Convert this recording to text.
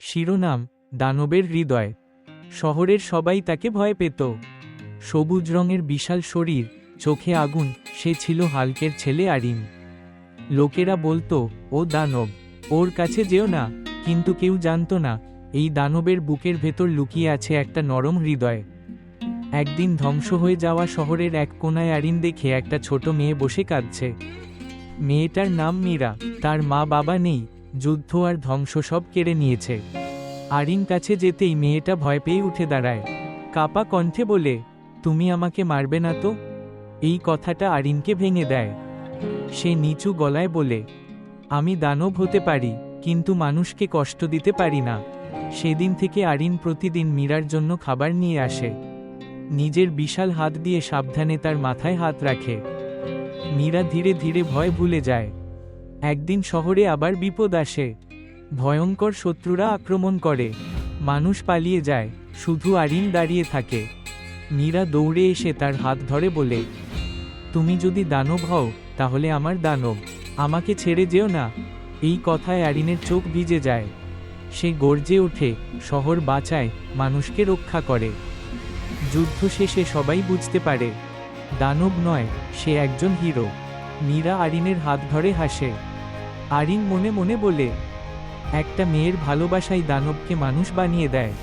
শিরোনাম: দানবের হৃদয়। শহরের সবাই তাকে ভয় পেত। সবুজ রঙের বিশাল শরীর, চোখে আগুন, সে ছিল হাল্কের ছেলে আরিন। লোকেরা বলতো, ও দানব, ওর কাছে যেও না। কিন্তু কেউ জানত না, এই দানবের বুকের ভেতর লুকিয়ে আছে একটা নরম হৃদয়। একদিন ধ্বংস হয়ে যাওয়া শহরের এক কোনায় আরিন দেখে একটা ছোট মেয়ে বসে কাঁদছে। মেয়েটার নাম মীরা। তার মা বাবা নেই, যুদ্ধ আর ধ্বংস সব কেড়ে নিয়েছে। আরিন কাছে যেতেই মেয়েটা ভয় পেয়ে উঠে দাঁড়ায়, কাপা কণ্ঠে বলে, তুমি আমাকে মারবে না তো? এই কথাটা আরিনকে ভেঙে দেয়। সে নিচু গলায় বলে, আমি দানব হতে পারি, কিন্তু মানুষকে কষ্ট দিতে পারি না। সেদিন থেকে আরিন প্রতিদিন মীরার জন্য খাবার নিয়ে আসে। নিজের বিশাল হাত দিয়ে সাবধানে তার মাথায় হাত রাখে। মীরা ধীরে ধীরে ভয় ভুলে যায়। একদিন শহরে আবার বিপদ আসে। ভয়ঙ্কর শত্রুরা আক্রমণ করে। মানুষ পালিয়ে যায়, শুধু আরিন দাঁড়িয়ে থাকে। মীরা দৌড়ে এসে তার হাত ধরে বলে, তুমি যদি দানব হও, তাহলে আমার দানব, আমাকে ছেড়ে যেও না। এই কথায় আরিনের চোখ ভিজে যায়। সে গর্জে ওঠে, শহর বাঁচায়, মানুষকে রক্ষা করে। যুদ্ধ শেষে সবাই বুঝতে পারে, দানব নয়, সে একজন হিরো। মীরা আরিনের হাত ধরে হাসে। আরিন মনে মনে বলে, একটা মেয়ের ভালোবাসাই দানবকে মানুষ বানিয়ে দেয়।